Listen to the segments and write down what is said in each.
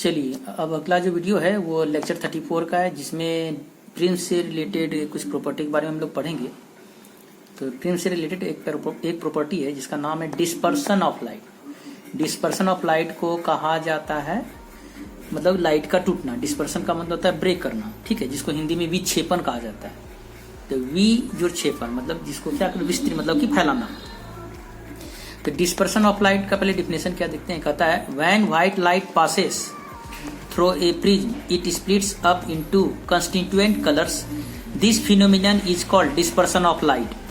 चलिए अब अगला जो वीडियो है वो लेक्चर 34 का है, जिसमें प्रिज्म से रिलेटेड कुछ प्रॉपर्टी के बारे में हम लोग पढ़ेंगे। तो प्रिज्म से रिलेटेड एक प्रॉपर्टी है जिसका नाम है dispersion of light. Dispersion of light को कहा जाता है मतलब लाइट का टूटना। डिस्पर्सन का मतलब होता है ब्रेक करना, ठीक है, जिसको हिंदी में विक्षेपण कहा जाता है। तो विक्षेपण मतलब जिसको क्या विस्तृत मतलब कि फैलाना। तो डिस्पर्सन ऑफ लाइट का पहले डिफिनेशन क्या देखते हैं। कहता है when white light passes through a prism it splits up into constituent colours. This phenomenon is called dispersion of light.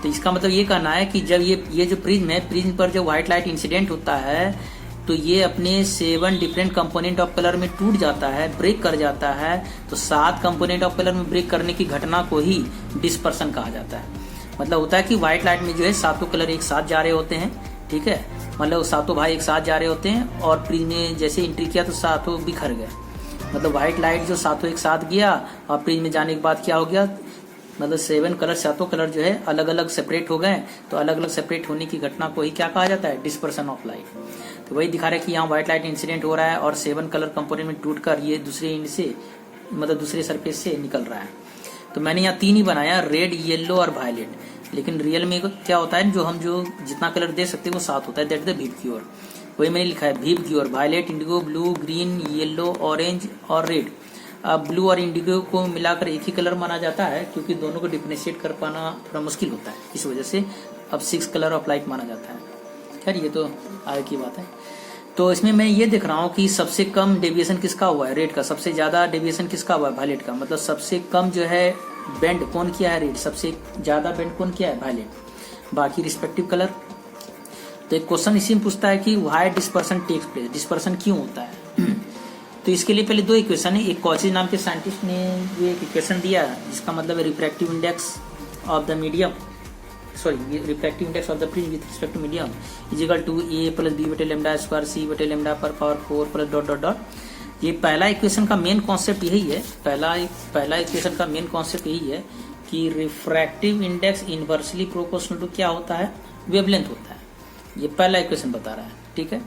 तो इसका मतलब ये कहना है कि जब ये जो प्रिज्म है, प्रिज्म पर जो व्हाइट लाइट इंसिडेंट होता है तो ये अपने 7 डिफरेंट कंपोनेंट ऑफ कलर में टूट जाता है, ब्रेक कर जाता है। तो 7 कंपोनेंट ऑफ कलर में ब्रेक करने की घटना को ही डिस्पर्सन कहा जाता है। मतलब होता है कि व्हाइट लाइट में जो है 7 कलर एक साथ जा रहे होते हैं, ठीक है, मतलब 7 भाई एक साथ जा रहे होते हैं और प्रिज्म में जैसे एंट्री किया तो 7 बिखर गए। मतलब व्हाइट लाइट जो 7 एक साथ गया और प्रिज्म में जाने के बाद क्या हो गया, मतलब 7 कलर 7 कलर जो है अलग अलग सेपरेट हो गए। तो अलग अलग सेपरेट होने की घटना को ही क्या कहा जाता है, डिस्पर्सन ऑफ लाइट। तो वही दिखा रहा है कि यहाँ व्हाइट लाइट इंसिडेंट हो रहा है और 7 कलर कंपोनेंट में टूटकर ये दूसरे एंड से मतलब दूसरे सरफेस से निकल रहा है। तो मैंने यहाँ 3 ही बनाया, रेड, येलो और वायलेट। लेकिन रियल में क्या होता है, जो जितना कलर दे सकते हैं वो 7 होता है, दैट इज द वीव क्यूअर। वही मैंने लिखा है वीव क्यूअर, violet, indigo, blue, green, yellow, orange और रेड। अब ब्लू और इंडिगो को मिलाकर एक ही कलर माना जाता है क्योंकि दोनों को डिफरेंशिएट कर पाना थोड़ा मुश्किल होता है, इस वजह से अब 6 कलर ऑफ लाइट माना जाता है। खैर ये तो आगे की बात है। तो इसमें मैं ये देख रहा हूँ कि सबसे कम डेविएशन किसका हुआ है, रेड का। सबसे ज्यादा डेविएशन किसका हुआ है, वायलेट का। मतलब सबसे कम जो है बेंड कौन किया है, रेड। सबसे ज्यादा बेंड कौन किया है, वायलेट। बाकी रिस्पेक्टिव कलर। तो एक क्वेश्चन इसी में पूछता है कि why dispersion takes place, dispersion क्यों होता है। तो इसके लिए पहले 2 इक्वेशन है। एक कॉची नाम के साइंटिस्ट ने ये एक इक्वेशन दिया जिसका मतलब है refractive index of the medium, sorry refractive index of the prism with respect to medium is equal to a plus b बटे लैम्डा स्क्वायर c बटे लैम्डा पर power 4 plus dot dot dot. ये पहला equation का main concept यही है। पहला equation का मेन कॉन्सेप्ट यही है कि refractive index inversely proportional to क्या होता है, वेवलेंथ होता है। ये पहला इक्वेशन बता रहा है, ठीक है।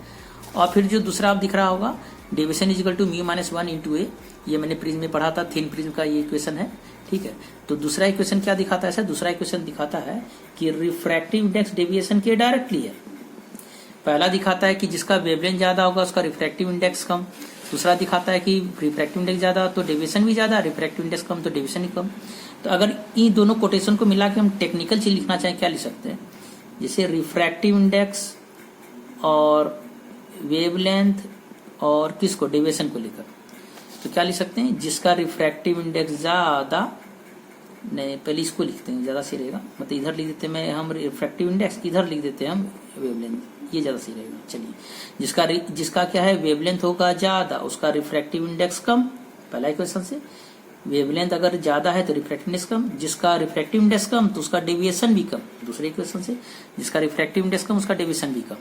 और फिर जो दूसरा आप दिख रहा होगा deviation is equal to mu minus 1 into A, ये मैंने प्रिज्म में पढ़ा था, थिन प्रिज्म का ये इक्वेशन है, ठीक है। तो दूसरा इक्वेशन क्या दिखाता है, दूसरा इक्वेशन दिखाता है कि रिफ्रैक्टिव इंडेक्स डेविएशन के डायरेक्टली है। पहला दिखाता है कि जिसका वेवलेंथ ज्यादा होगा उसका रिफ्रैक्टिव इंडेक्स कम। दूसरा दिखाता है कि रिफ्रैक्टिव इंडेक्स ज्यादा तो डेविएशन भी ज्यादा, रिफ्रैक्टिव इंडेक्स कम तो डेविएशन ही कम। तो अगर इन दोनों कोटेशन को मिला के हम टेक्निकल चीज लिखना चाहें क्या लिख सकते हैं, जैसे रिफ्रैक्टिव इंडेक्स और वेवलेंथ और किसको, डेविएशन को लेकर। तो क्या लिख सकते हैं, जिसका रिफ्रैक्टिव इंडेक्स ज्यादा, नहीं पहले इसको लिखते हैं, ज्यादा सही रहेगा। मतलब इधर लिख देते हैं हम रिफ्रैक्टिव इंडेक्स, इधर लिख देते हैं हम वेवलेंथ, ये ज्यादा सही रहेगा। चलिए जिसका क्या है, वेवलेंथ होगा ज्यादा उसका रिफ्रैक्टिव इंडेक्स कम, पहला इक्वेशन से। वेवलेंथ अगर ज्यादा है तो रिफ्रैक्टिव इंडेक्स कम, जिसका रिफ्रैक्टिव इंडेक्स कम तो उसका डेविएशन भी कम, दूसरे इक्वेशन से। जिसका रिफ्रैक्टिव इंडेक्स कम उसका डेविएशन भी कम।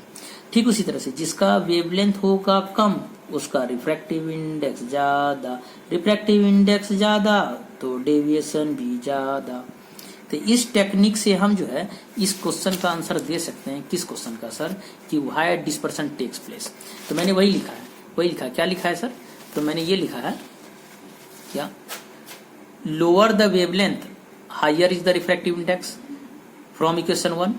ठीक उसी तरह से जिसका वेवलेंथ होगा कम उसका रिफ्रैक्टिव इंडेक्स ज्यादा, रिफ्रैक्टिव इंडेक्स ज्यादा तो डेविएशन भी ज्यादा। तो इस टेक्निक से हम जो है इस क्वेश्चन का आंसर दे सकते हैं। किस क्वेश्चन का सर, कि व्हाई डिस्पर्सन टेक्स प्लेस। तो मैंने वही लिखा है, क्या लिखा है सर, तो मैंने ये लिखा है क्या, lower the wavelength higher is the refractive index from equation 1।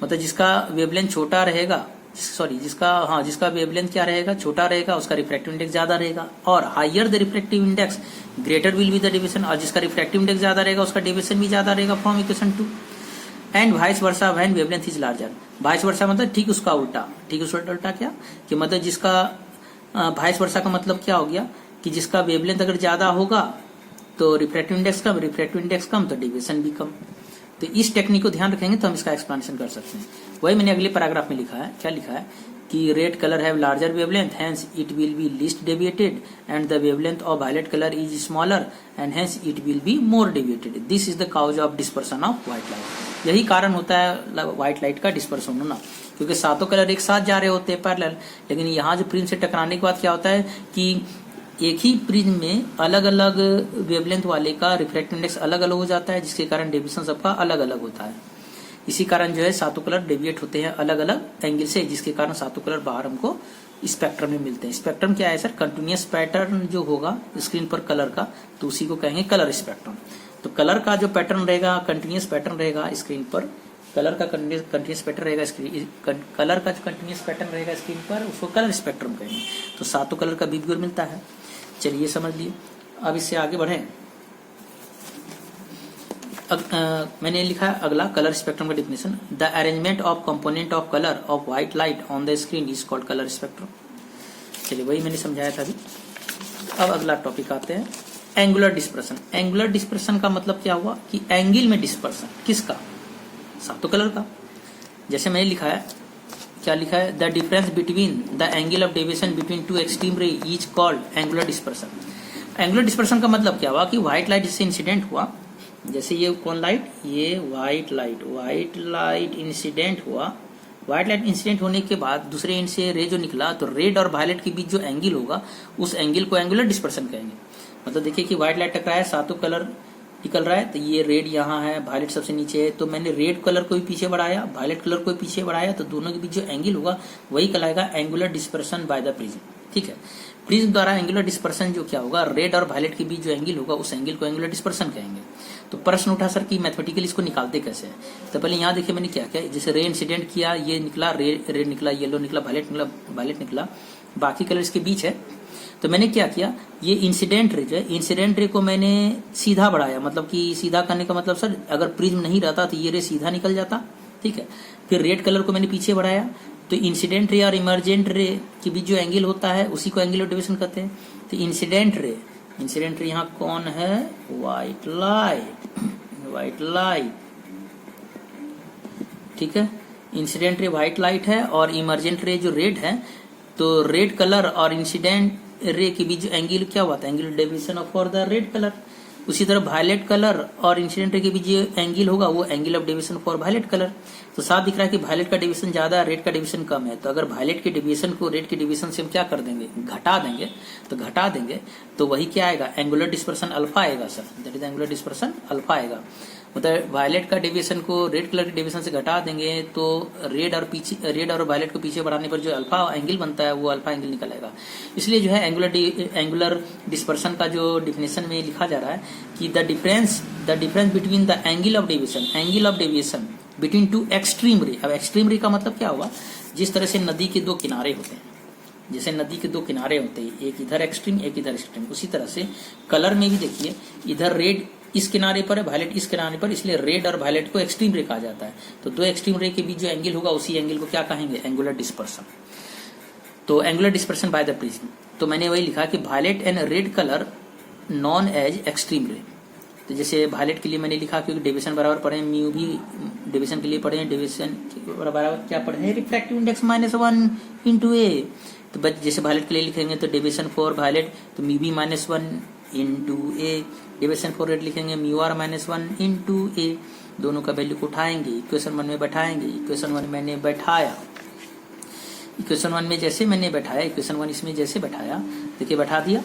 मतलब जिसका वेवलेंथ छोटा रहेगा, सॉरी जिसका वेवलेंथ क्या रहेगा, छोटा रहेगा, उसका रिफ्रैक्टिव इंडेक्स ज्यादा रहेगा। और higher the refractive index greater will be the deviation, और जिसका रिफ्रैक्टिव इंडेक्स ज्यादा रहेगा उसका डेविएशन भी ज्यादा रहेगा from equation 2। And vice versa when wavelength is larger. Vice versa मतलब ठीक उसका उल्टा, क्या कि मतलब जिसका वाइस वर्सा का मतलब क्या हो गया कि जिसका वेवलेंथ अगर ज्यादा होगा तो रिफ्रैक्टिव इंडेक्स कम तो डेविएशन भी कम। तो इस टेक्निक को ध्यान रखेंगे तो हम इसका एक्सप्लेनेशन कर सकते हैं। वही मैंने अगले पैराग्राफ में लिखा है, क्या लिखा है कि red colour have larger wavelength hence it will be least deviated and the wavelength of violet colour is smaller and hence it will be more deviated. This is the cause of dispersion of white light. यही कारण होता है white light का dispersion होना, क्योंकि 7 colour एक साथ जा रहे होते हैं पैरेलल। लेकिन यहाँ जो प्रिज्म से टकराने के बाद क्या होता है कि एक ही प्रिज्म में अलग अलग वेवलेंथ वाले का रिफ्रैक्टिव इंडेक्स अलग अलग हो जाता है, जिसके कारण डेविएशन सबका अलग अलग होता है। इसी कारण जो है 7 कलर डेविएट होते हैं अलग अलग एंगल से, जिसके कारण 7 कलर बाहर हमको स्पेक्ट्रम में मिलते हैं। स्पेक्ट्रम क्या है सर? कंटिन्यूअस पैटर्न जो होगा स्क्रीन पर कलर का, तो उसी को कहेंगे कलर स्पेक्ट्रम। तो कलर का जो पैटर्न रहेगा, कंटिन्यूअस पैटर्न रहेगा स्क्रीन पर, कलर का कंटिन्यूअस पैटर्न रहेगा कलर का जो कंटिन्यूअस पैटर्न रहेगा स्क्रीन पर, उसको कलर स्पेक्ट्रम कहेंगे। तो सातों कलर का बिहेवियर मिलता है। चलिए समझ लिए। अब इससे आगे बढ़े। मैंने लिखा है अगला कलर स्पेक्ट्रम का definition, the arrangement of component of colour of white light on the screen is called colour spectrum. चलिए वही मैंने समझाया था अभी। अब अगला टॉपिक आते हैं, एंगुलर डिस्पर्सन। एंगुलर डिस्पर्सन का मतलब क्या हुआ कि एंगल में डिस्पर्सन किसका? सातों कलर का। जैसे मैंने लिखा है, क्या लिखा है? The difference between the angle of deviation between two extreme ray is called angular dispersion. Angular dispersion का मतलब क्या हुआ कि व्हाइट लाइट जिससे इंसिडेंट हुआ, जैसे ये कौन लाइट? ये व्हाइट लाइट इंसिडेंट हुआ। व्हाइट लाइट इंसिडेंट होने के बाद दूसरे एंड से रे जो निकला, तो रेड और वायलेट के बीच जो एंगल होगा उस एंगल को एंगुलर डिस्पर्सन कहेंगे। मतलब देखिए कि व्हाइट लाइट टकराया, सातों कलर निकल रहा है, तो ये रेड यहाँ है, वायलेट सबसे नीचे है, तो मैंने रेड कलर को भी पीछे बढ़ाया, वायलेट कलर को भी पीछे बढ़ाया, तो दोनों के बीच जो एंगल होगा वही कहलाएगा angular dispersion by the prism. ठीक है, प्रिज्म द्वारा एंगुलर डिस्पर्सन जो क्या होगा, रेड और वायलेट के बीच जो एंगल होगा उस एंगल को एंगुलर डिस्पर्सन कहेंगे। तो प्रश्न उठा सर कि मैथमेटिकली इसको निकालते कैसे हैं? तो पहले यहाँ देखिए मैंने क्या किया, जैसे रे इंसिडेंट किया, ये निकला रेड निकला, येलो निकला, वायलेट निकला, बाकी कलर इसके बीच है। तो मैंने क्या किया, ये इंसिडेंट रे जो है, इंसिडेंट रे को मैंने सीधा बढ़ाया। मतलब कि सीधा करने का मतलब सर, अगर प्रिज्म नहीं रहता तो ये रे सीधा निकल जाता। ठीक है, फिर रेड कलर को मैंने पीछे बढ़ाया, तो इंसिडेंट रे और इमर्जेंट रे के बीच जो एंगल होता है उसी को एंगल ऑफ डेविएशन कहते हैं। तो इंसिडेंट रे यहाँ कौन है? White light. ठीक है, इंसिडेंट रे व्हाइट लाइट है और इमर्जेंट रे जो रेड है, तो रेड कलर और इंसिडेंट रे के बीच जो एंगल क्या हुआ था? Angle of deviation for the red colour. उसी तरह वायलेट कलर और इंसिडेंट रे के बीच जो एंगल होगा वो angle of deviation for violet colour. तो साफ दिख रहा है कि वायलेट का डेविएशन ज्यादा है, रेड का डेविएशन कम है। तो अगर वायलेट के डेविएशन को रेड के डेविएशन से हम क्या कर देंगे? घटा देंगे, तो वही क्या आएगा? एंगुलर डिस्पर्सन अल्फा आएगा sir, that is angular dispersion alpha आएगा। मतलब वायलेट का डेविएशन को रेड कलर के डेविएशन से घटा देंगे तो रेड और वायलेट को पीछे बढ़ाने पर जो अल्फा एंगल बनता है वो अल्फा एंगल निकल आएगा। इसलिए जो है एंगुलर डिस्पर्सन का जो डिफिनेशन में लिखा जा रहा है कि the difference between the angle of deviation between two extreme रे। अब एक्सट्रीम रे का मतलब क्या हुआ? जिस तरह से नदी के दो किनारे होते हैं, जैसे नदी के दो किनारे होते हैं, एक इधर एक्सट्रीम एक इधर एक्सट्रीम, उसी तरह से कलर में भी देखिए, इधर रेड इस किनारे पर है, वायलेट इस किनारे पर, इसलिए रेड और वायलेट को एक्सट्रीम रे कहा जाता है। तो दो एक्सट्रीम रे के बीच जो एंगल होगा उसी एंगल को क्या कहेंगे? Angular dispersion. तो angular dispersion by the prism, तो मैंने वही लिखा कि violet and red colour known as extreme ray. तो जैसे वायलेट के लिए मैंने लिखा क्योंकि डेविएशन बराबर पढ़े, म्यू भी डेविएशन के लिए पढ़े, डेविएशन बराबर क्या पढ़े? Refractive index -1 into A. तो जैसे वायलेट के लिए लिखेंगे तो डेविएशन फॉर वायलेट तो म्यू भी -1 into A, deviation for red लिखेंगे म्यू आर -1 इंटू ए। दोनों का वैल्यू को उठाएंगे, इक्वेशन 1 में बैठाएंगे। इक्वेशन 1 मैंने बैठाया, इक्वेशन 1 में जैसे मैंने बैठाया, इक्वेशन 1 इसमें जैसे बैठाया, देखिए बैठा दिया,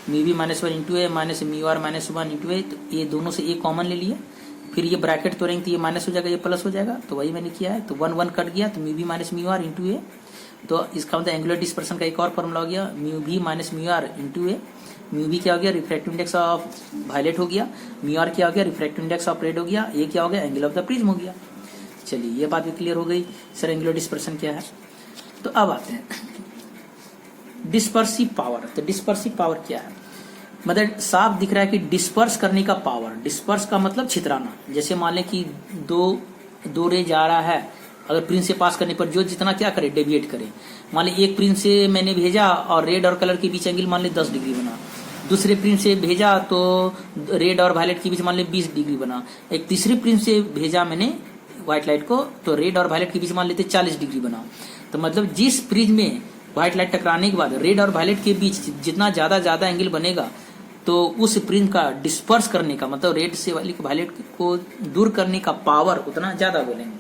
म्यू भी -1 into A minus mu R -1 into A. तो ये दोनों से ए कॉमन ले लिया, फिर ये ब्रैकेट तोड़ेंगे तो ये माइनस हो जाएगा, ये प्लस हो जाएगा। तो वही मैंने किया है, तो 1 कट गया, तो mu B minus mu R into A. तो इसका मतलब एंगुलर डिस्पर्सन का एक और फॉर्मूला हो गया, mu B minus mu R into A. Mu B क्या हो गया? रिफ्रैक्टिव इंडेक्स ऑफ वायलेट हो गया, म्यू आर क्या हो गया? रिफ्रैक्टिव इंडेक्स ऑफ रेड हो गया, ए क्या हो गया? एंगल ऑफ द प्रिज्म हो गया। चलिए ये बात भी क्लियर हो गई सर एंगुलर डिस्पर्सन क्या है। तो अब आते हैं डिस्पर्सिव पावर। तो डिस्पर्सिव पावर क्या है? मतलब साफ दिख रहा है कि डिस्पर्स करने का पावर, डिस्पर्स का मतलब छितराना। जैसे मान लें कि दो रे जा रहा है, अगर प्रिंस से पास करने पर जो जितना क्या करे? डेविएट करे। मान ली एक प्रिंस से मैंने भेजा और रेड और कलर के बीच एंगल मान ली 10 डिग्री बना, दूसरे प्रिंस से भेजा तो रेड और वायलेट के बीच मान ली 20 डिग्री बना, एक तीसरे प्रिंस से भेजा मैंने व्हाइट लाइट को तो रेड और वायलेट के बीच मान लेते 40 डिग्री बना। तो मतलब जिस प्रिज्म में व्हाइट लाइट टकराने के बाद रेड और वायलेट के बीच जितना ज्यादा एंगल बनेगा, तो उस प्रिज्म का डिस्पर्स करने का मतलब रेड से वायलेट को दूर करने का पावर उतना ज्यादा बोलेंगे।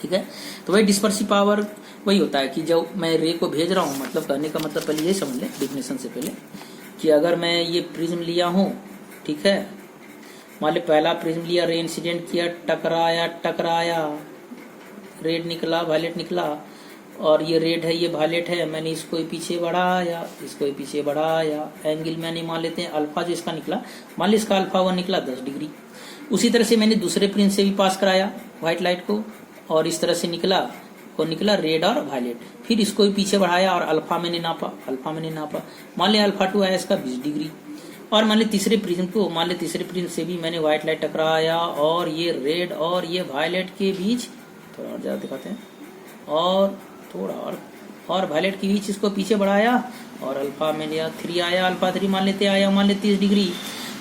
ठीक है, तो वही डिस्पर्सिव पावर वही होता है कि जब मैं रे को भेज रहा हूँ, मतलब कहने का मतलब पहले ये समझ लें डिफिनेशन से पहले कि अगर मैं ये प्रिज्म लिया हूँ, ठीक है, मान ली पहला प्रिज्म लिया, रे इंसिडेंट किया, टकराया, रेड निकला, वायलेट निकला, और ये रेड है, ये वायलेट है, मैंने इसको पीछे बढ़ाया, इसको पीछे बढ़ाया, एंगल मैंने मान लेते हैं अल्फा जो इसका निकला, मान ली इसका अल्फा 1 निकला 10 डिग्री। उसी तरह से मैंने दूसरे प्रिंस से भी पास कराया व्हाइट लाइट को, और इस तरह से निकला रेड और वायलेट। फिर इसको भी पीछे बढ़ाया और अल्फा मैंने नापा, मान लिया अल्फा 2 आया इसका 20 डिग्री। और मान लिया तीसरे प्रिज्म से भी मैंने व्हाइट लाइट टकराया, और ये रेड और ये वायलेट के बीच, थोड़ा और ज्यादा दिखाते हैं, और थोड़ा और वायलेट के बीच इसको पीछे बढ़ाया, और अल्फा मैंने 3 आया, अल्फा 3 मान लेते आया, मान लेते 30 डिग्री।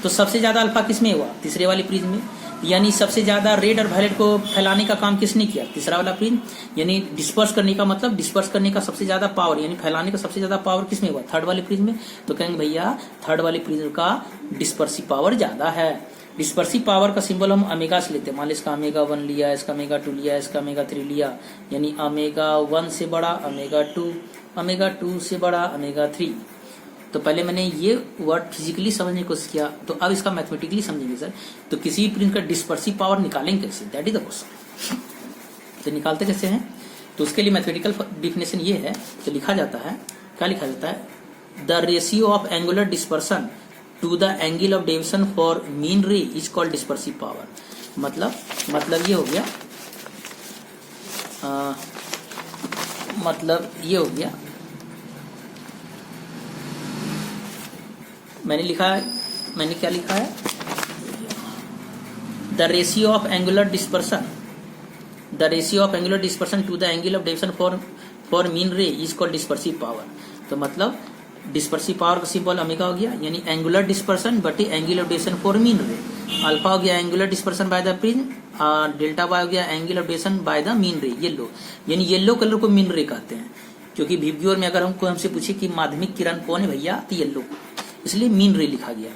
तो सबसे ज्यादा अल्फा किसमें हुआ? तीसरे वाले प्रिज्म में। यानी सबसे ज्यादा रेड और वायलेट को फैलाने का काम किसने किया? तीसरा वाला प्रिज्म। यानी डिस्पर्स करने का मतलब, डिस्पर्स करने का सबसे ज्यादा पावर, यानी फैलाने का सबसे ज्यादा पावर किसमें हुआ? थर्ड वाले प्रिज्म में। तो कहेंगे भैया थर्ड वाले प्रिज्म का डिस्पर्सिव पावर ज्यादा है। डिस्पर्सिव पावर का सिंबल हम ओमेगा से लेते हैं। मान लीजिए इसका ओमेगा 1 लिया, इसका ओमेगा 2 लिया, इसका ओमेगा 3 लिया, यानी ओमेगा 1 से बड़ा ओमेगा 2, ओमेगा 2 से बड़ा ओमेगा 3। तो पहले मैंने ये वर्ड फिजिकली समझने की कोशिश किया, तो अब इसका मैथमेटिकली समझेंगे सर। तो किसी भी प्रिज्म का डिस्पर्सिव पावर निकालेंगे कैसे? That is the question. तो निकालते कैसे हैं? तो उसके लिए मैथमेटिकल डिफिनेशन ये है, तो लिखा जाता है, क्या लिखा जाता है? The ratio of angular dispersion to the angle of deviation for mean ray is called dispersive power. मतलब ये हो गया, मतलब ये हो गया, मैंने क्या लिखा है? The ratio of angular dispersion to the angle of deviation for mean ray is called dispersive power. तो मतलब डिस्पर्सिव पावर का सिंबल ओमेगा हो गया, यानी एंगुलर डिस्पर्सन बटे angle of deviation for mean ray. Alpha हो गया angular dispersion by the prism, delta Y हो गया angle of deviation by the mean ray, yellow. यानी येलो कलर को मीन रे कहते हैं, क्योंकि विब्ग्योर में अगर हमसे पूछे कि माध्यमिक किरण कौन है भैया, तो येलो, इसलिए मीन रे लिखा गया।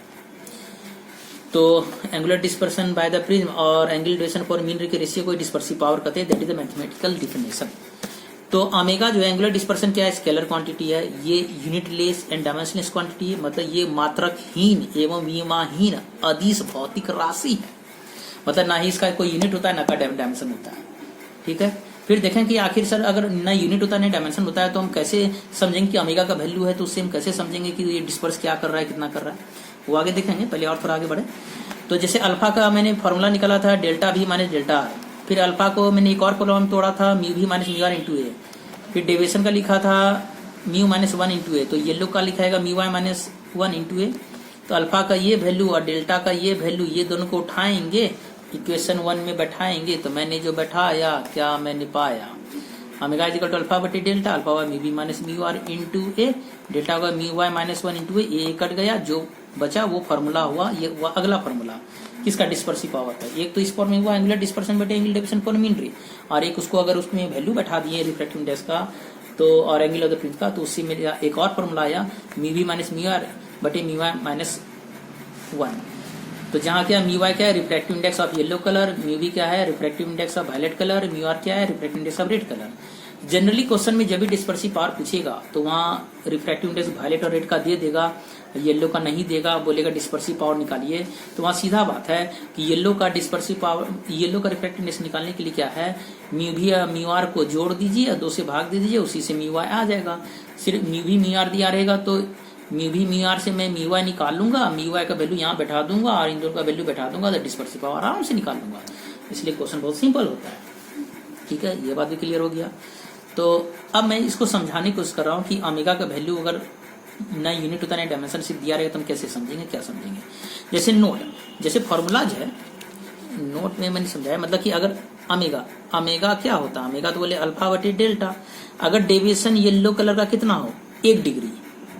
तो angular dispersion by the prism और एंगल डेविएशन फॉर मीन रे के रेशियो को डिस्पर्सिव पावर कहते हैं। That is the mathematical definition. तो ओमेगा जो एंगुलर डिस्पर्सन क्या है? स्केलर क्वांटिटी है, ये यूनिटलेस एंड डायमेंशनलेस क्वांटिटी है, मतलब ये मात्रकहीन एवं विमाहीन अदिश भौतिक राशि है। मतलब ना ही इसका कोई यूनिट होता है, ना का डायमेंशन होता है। ठीक है, फिर देखें कि आखिर सर अगर ना यूनिट होता है ना डायमेंशन होता है, तो हम कैसे समझेंगे कि ओमेगा का वैल्यू है? तो उससे हम कैसे समझेंगे कि ये डिस्पर्स क्या कर रहा है, कितना कर रहा है? वो आगे देखेंगे, पहले और थोड़ा आगे बढ़े। तो जैसे अल्फा का मैंने फॉर्मूला निकाला था, डेल्टा भी माइनस डेल्टा आर। फिर अल्फा को मैंने एक और कॉलम तोड़ा था, mu B minus mu R into ए। फिर डेविएशन का लिखा था म्यू माइनस 1 इंटू ए, तो येलो का लिखा है mu Y minus 1 into A. तो अल्फा का ये वैल्यू और डेल्टा का ये वैल्यू, ये दोनों को उठाएंगे, इक्वेशन 1 में बैठाएंगे। तो मैंने जो बैठाया, क्या मैंने पाया? Omega is equal to alpha बटे delta, alpha Y mu B minus mu R into A, delta का mu Y minus 1 into A कट गया, जो बचा वो फार्मूला हुआ, ये हुआ अगला फार्मूला किसका? डिस्पर्सिव पावर का। एक तो इस फॉर्म में हुआ एंगुलर डिस्पर्सन बटे एंगल डेविएशन फॉर मीन रे, और एक उसको अगर उसमें वैल्यू बैठा दिए रिफ्रैक्टिव इंडेक्स का तो और एंगल ऑफ द प्रिज्म का, तो उससे मेरा एक और फार्मूला आया mu B minus mu R बटे म्यू वाई माइनस 1। तो जहाँ क्या म्यू वाई क्या है? Refractive index of yellow colour, mu B क्या है? Refractive index of violet colour, mu R क्या है? Refractive index of red colour. Generally question में जब भी डिस्पर्सिव पावर पूछेगा तो वहाँ रिफ्रैक्टिव इंडेक्स वायलेट और रेड का दे देगा, येलो का नहीं देगा, बोलेगा डिस्पर्सिव पावर निकालिए। तो वहाँ सीधा बात है कि येलो का डिस्पर्सिव पावर, येलो का रिफ्रैक्टिव इंडेक्स निकालने के लिए क्या है? म्यू भी म्यू आर को जोड़ दीजिए और 2 से भाग दे दीजिए, उसी से म्यू वाई आ जाएगा। सिर्फ म्यू भी म्यू आर दिया रहेगा, तो म्यू भी म्यू आर से मैं म्यू वाई निकाल लूंगा, म्यू वाई का वैल्यू यहाँ बैठा दूंगा और इन दोनों का वैल्यू बैठा दूंगा, तो डिस्पर्सिव पावर आराम से निकाल लूंगा। इसलिए क्वेश्चन बहुत सिंपल होता है। ठीक है, ये बात भी क्लियर हो गया। तो अब मैं इसको समझाने की कोशिश कर रहा हूँ कि ओमेगा का वैल्यू अगर ना यूनिट होता है ना डायमेंशन सिर्फ दिया रहेगा तो हम कैसे समझेंगे, क्या समझेंगे? जैसे नोट, जैसे फॉर्मूलाज है, नोट में मैंने समझाया, मतलब कि अगर ओमेगा क्या होता है? ओमेगा तो बोले अल्फा बटे डेल्टा। अगर डेविएशन येलो कलर का कितना हो? 1 डिग्री,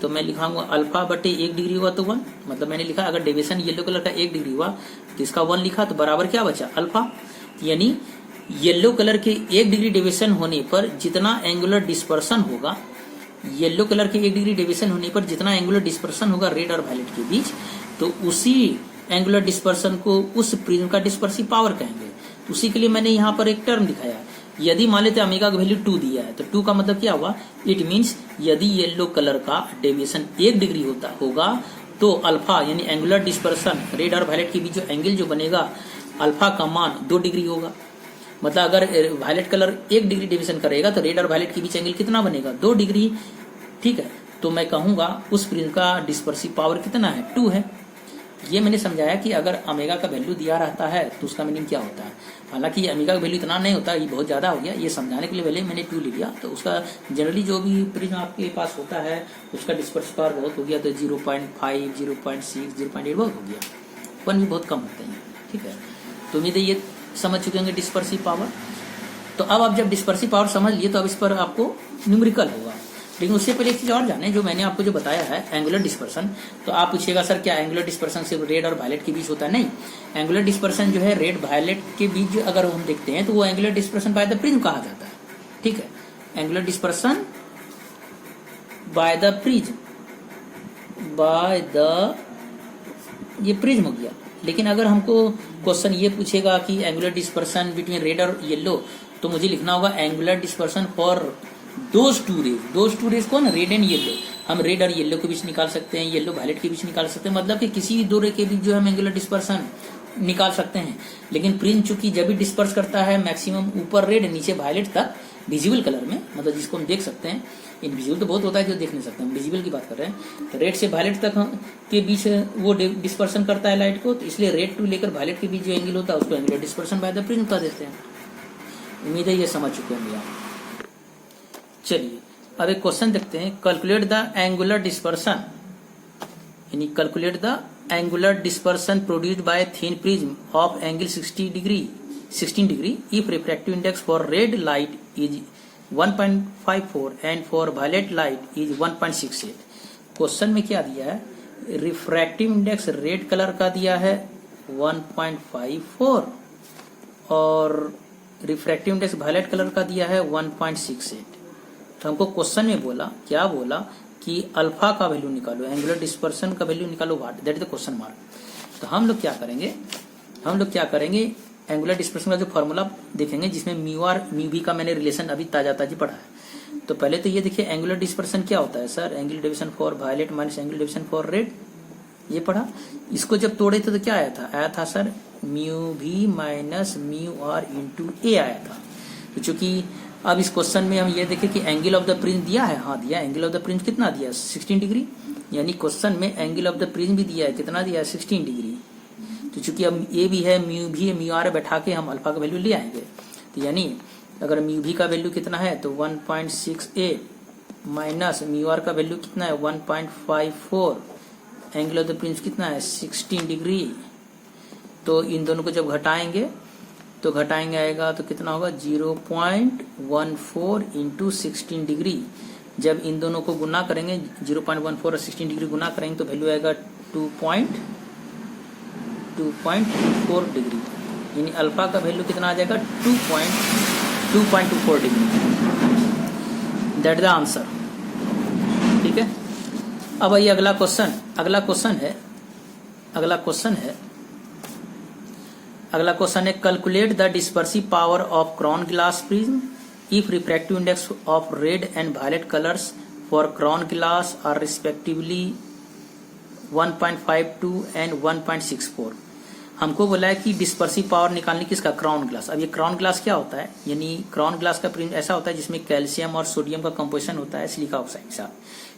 तो मैं लिखाऊंगा अल्फा बटे 1 डिग्री हुआ तो 1, मतलब मैंने लिखा अगर डेविएशन येलो कलर का 1 डिग्री हुआ तो इसका 1 लिखा, तो बराबर क्या बचा? अल्फा। यानी येलो कलर के 1 डिग्री डेविएशन होने पर जितना एंगुलर डिस्पर्सन होगा, येलो कलर के 1 डिग्री डेविएशन होने पर जितना एंगुलर डिस्पर्सन होगा रेड और वायलेट के बीच, तो उसी एंगुलर डिस्पर्सन को उस प्रिज्म का डिस्पर्सिव पावर कहेंगे। तो उसी के लिए मैंने यहाँ पर एक टर्म दिखाया। यदि मान लेते ओमेगा का वैल्यू 2 दिया है, तो 2 का मतलब क्या हुआ? इट मीन्स यदि येलो कलर का डेविएशन 1 डिग्री होगा तो अल्फा यानी एंगुलर डिस्पर्सन रेड और वायलेट के बीच जो एंगल जो बनेगा, अल्फा का मान 2 डिग्री होगा। मतलब अगर वायलेट कलर 1 डिग्री डेविएशन करेगा तो रेड और वायलेट के बीच एंगल कितना बनेगा, 2 डिग्री। ठीक है, तो मैं कहूंगा उस प्रिज्म का डिस्पर्सिव पावर कितना है, 2 है। ये मैंने समझाया कि अगर ओमेगा का वैल्यू दिया रहता है तो उसका मीनिंग क्या होता है। हालांकि ओमेगा का वैल्यू इतना नहीं होता, ये बहुत ज़्यादा हो गया, ये समझाने के लिए पहले मैंने 2 ले लिया। तो उसका जनरली जो भी प्रिज्म आपके पास होता है उसका डिस्पर्सिव पावर बहुत हो गया, तो 0.5, 0.6, 0.8 बहुत हो गया, 1 भी बहुत कम होते हैं। ठीक है, तो उम्मीद है ये समझ चुके होंगे डिस्पर्सिव पावर। तो अब आप जब डिस्पर्सिव पावर समझ लिए तो अब इस पर आपको न्यूमेरिकल होगा। लेकिन उससे पहले एक चीज और जाने, जो मैंने आपको जो बताया है एंगुलर डिस्पर्सन। तो आप पूछिएगा सर क्या एंगुलर डिस्पर्सन सिर्फ रेड और वायलेट के बीच होता है? नहीं, एंगुलर डिस्पर्सन जो है रेड वायलेट के बीच अगर हम देखते हैं तो वो angular dispersion by the prism कहा जाता है। ठीक है, angular dispersion by the prism, by the ये प्रिज्म हो गया। लेकिन अगर हमको क्वेश्चन ये पूछेगा कि एंगुलर डिस्पर्सन बिटवीन रेड और येलो, तो मुझे लिखना होगा angular dispersion for those two rays कौन, रेड एंड येलो। हम रेड और येलो के बीच निकाल सकते हैं, येलो वायलेट के बीच निकाल सकते हैं, मतलब कि किसी भी 2 रे के बीच जो हम एंगुलर डिस्पर्सन निकाल सकते हैं। लेकिन प्रिज्म चूंकि जब भी डिस्पर्स करता है मैक्सिमम ऊपर रेड नीचे वायलेट तक विजिबल कलर में, मतलब जिसको हम देख सकते हैं, इनविजिबल तो बहुत होता है जो देख नहीं सकते, हम विजिबल की बात कर रहे हैं। तो रेड से वायलेट तक के बीच वो डिस्पर्सन करता है लाइट को, तो इसलिए रेड टू लेकर वायलेट के बीच जो एंगल होता है उसको angular dispersion by the prism कह देते हैं। उम्मीद है ये समझ चुके होंगे आप। चलिए अब एक क्वेश्चन देखते हैं, कैलकुलेट द एंगुलर डिस्पर्सन, यानी calculate the angular dispersion produced by thin prism of angle 16 degree if refractive index for red light is 1.54 and for violet light is 1.68। Question में क्या दिया है, रिफ्रैक्टिव इंडेक्स रेड कलर का दिया है 1.54 और refractive index violet colour का दिया है 1.68। तो हमको क्वेश्चन में बोला, क्या बोला कि अल्फा का वैल्यू निकालो, एंगुलर डिस्पर्सन का वैल्यू निकालो, what that is the question mark. तो हम लोग क्या करेंगे, एंगुलर डिस्पर्सन का जो फॉर्मूला देखेंगे जिसमें म्यू आर म्यू बी का मैंने रिलेशन अभी ताजा पढ़ा है। तो पहले तो ये देखिए एंगुलर डिस्पर्सन क्या होता है sir, angular division for violet minus angular division for red, ये पढ़ा। इसको जब तोड़े थे तो क्या आया था sir, mu B minus mu R into ए आया था। तो चूंकि अब इस क्वेश्चन में हम ये देखें कि एंगल ऑफ द प्रिज्म दिया है, हाँ दिया, एंगल ऑफ द प्रिज्म कितना दिया, 16 डिग्री, यानी क्वेश्चन में एंगल ऑफ द प्रिज्म भी दिया है, कितना दिया है, 16 डिग्री। तो चूंकि अब ए भी है, म्यू भी है, म्यू आर बैठा के हम अल्फा का वैल्यू ले आएंगे। तो यानी अगर म्यू भी का वैल्यू कितना है तो 1.68 माइनस म्यू आर का वैल्यू कितना है 1.54, एंगल ऑफ द प्रिज्म कितना है 16 डिग्री। तो इन दोनों को जब घटाएंगे आएगा तो कितना होगा 0.14 इंटू 16 डिग्री। जब इन दोनों को गुना करेंगे 0.14 और 16 डिग्री गुना करेंगे तो वैल्यू आएगा 2.24 डिग्री, यानी अल्फा का वैल्यू कितना आ जाएगा 2.24 डिग्री। That the answer. ठीक है, अब आइए अगला क्वेश्चन है calculate the dispersive power of crown glass prism if refractive index of red and violet colours for crown glass are respectively 1.52 and 1.64। हमको बोला है कि डिस्पर्सिव पावर निकालने किसका, क्राउन ग्लास। अब ये क्राउन ग्लास क्या होता है, यानी क्राउन ग्लास का प्रिज्म ऐसा होता है जिसमें कैल्शियम और सोडियम का कंपोजिशन होता है सिलिका ऑक्साइड के साथ।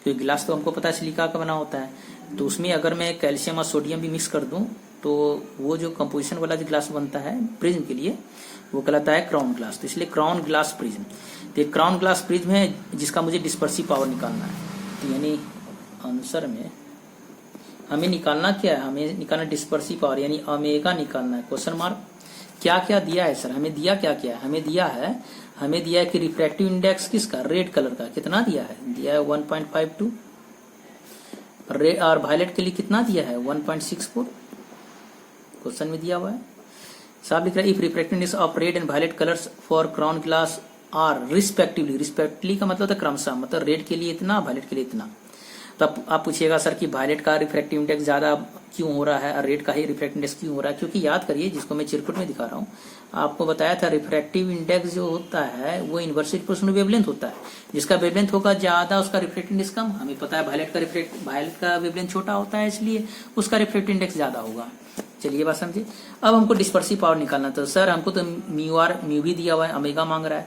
क्योंकि गिलास तो हमको पता है सिलिका का बना होता है, तो उसमें अगर मैं कैल्शियम और सोडियम भी मिक्स कर दूं तो वो जो कंपोजिशन वाला जो ग्लास बनता है प्रिज्म के लिए वो कहलाता है क्राउन ग्लास। तो इसलिए क्राउन ग्लास प्रिज्म, तो ये क्राउन ग्लास प्रिज्म है जिसका मुझे डिस्पर्सिव पावर निकालना है। तो यानी आंसर में हमें निकालना क्या है, हमें निकालना डिस्पर्सिव पावर यानी ओमेगा निकालना है। Question mark. क्या क्या दिया है सर, हमें दिया क्या क्या है, हमें दिया है कि रिफ्रैक्टिव इंडेक्स किसका, रेड कलर का कितना दिया है 1.52, रेड और वायलेट के लिए कितना दिया है 1.64, क्वेश्चन में दिया हुआ है। साफ लिख रहा है if refractive index of red and violet colours for crown glass are respectively का मतलब था क्रमशः, मतलब रेड के लिए इतना वायलेट के लिए इतना। तो आप पूछिएगा सर कि वायलेट का रिफ्रैक्टिव इंडेक्स ज्यादा क्यों हो रहा है और रेड का ही रिफ्रैक्टिव इंडेक्स क्यों हो रहा है, क्योंकि याद करिए जिसको मैं चिरकुट में दिखा रहा हूँ, आपको बताया था रिफ्रैक्टिव इंडेक्स जो होता है वो इनवर्सली प्रोपोर्शनल वेवलेंथ होता है। जिसका वेवलेंथ होगा ज्यादा उसका रिफ्रैक्टिव इंडेक्स कम। हमें पता है वायलेट का वेवलेंथ छोटा होता है इसलिए उसका रिफ्रैक्टिव इंडेक्स ज्यादा होगा। चलिए बात समझे। अब हमको डिस्पर्सिव पावर निकालना, तो सर हमको तो म्यू आर म्यू भी दिया हुआ है, ओमेगा मांग रहा है,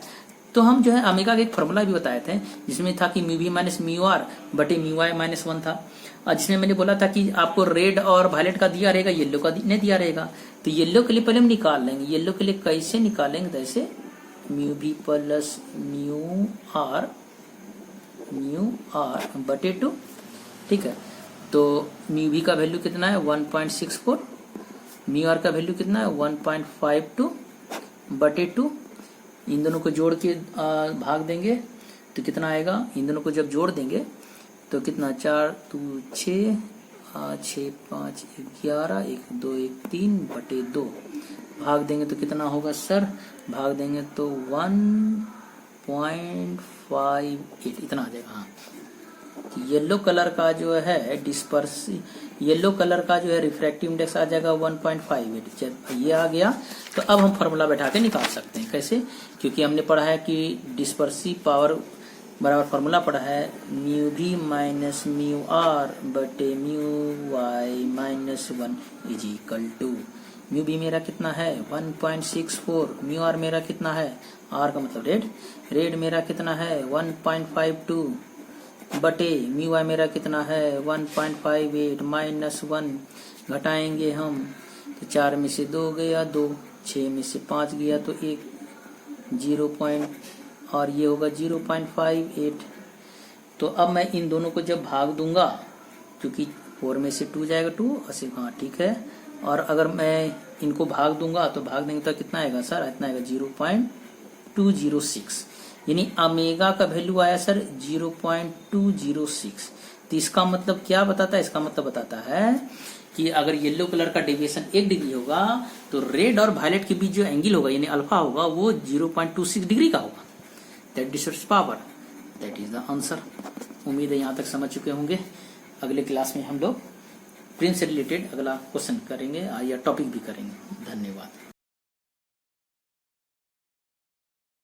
तो हम जो है ओमेगा का एक फॉर्मूला भी बताए थे जिसमें था कि mu B minus mu R बटे म्यू आई माइनस 1 था, और जिसमें मैंने बोला था कि आपको रेड और वायलेट का दिया रहेगा, येलो का नहीं दिया रहेगा। तो येलो के लिए पहले हम निकाल लेंगे, येलो के लिए कैसे निकालेंगे, जैसे म्यू भी प्लस म्यू आर बटे 2, ठीक है। तो म्यू भी का वैल्यू कितना है 1.64, म्यू आर का वैल्यू कितना है 1.52 बटे 2, इन दोनों को जोड़ के भाग देंगे तो कितना आएगा, इन दोनों को जब जोड़ देंगे तो कितना 4 2 6 6 5 11 1 2 1 3 बटे 2 भाग देंगे तो कितना होगा सर, भाग देंगे तो 1.58 इतना आ जाएगा। हाँ, येलो कलर का जो है येलो कलर का जो है रिफ्रैक्टिव इंडेक्स आ जाएगा 1.58। जब ये आ गया तो अब हम फॉर्मूला बैठा के निकाल सकते हैं। कैसे, क्योंकि हमने पढ़ा है कि डिस्पर्सिव पावर बराबर फॉर्मूला पढ़ा है mu B minus mu R बटे mu Y minus 1 is equal to, mu B मेरा कितना है 1.64, म्यू आर मेरा कितना है, आर का मतलब रेड मेरा कितना है 1.52 बटे म्यू आई मेरा कितना है 1.58 माइनस 1, घटाएंगे हम तो 4 में से 2 गया 2, 6 में से 5 गया तो 1, 0 और ये होगा 0.58। तो अब मैं इन दोनों को जब भाग दूंगा, क्योंकि 4 में से 2 जाएगा 2 और सिर्फ, हाँ ठीक है, और अगर मैं इनको भाग दूंगा तो भाग देंगे तो कितना आएगा सर, इतना आएगा 0.206, यानी ओमेगा का वैल्यू आया सर 0.206। तो इसका मतलब क्या बताता है, इसका मतलब बताता है कि अगर येलो कलर का डेविएशन 1 डिग्री होगा तो रेड और वायलेट के बीच जो एंगल होगा यानी अल्फा होगा वो 0.26 डिग्री का होगा। That dispersive power, that is the answer. उम्मीद है यहाँ तक समझ चुके होंगे। अगले क्लास में हम लोग प्रिंस से रिलेटेड अगला क्वेश्चन करेंगे या टॉपिक भी करेंगे। धन्यवाद।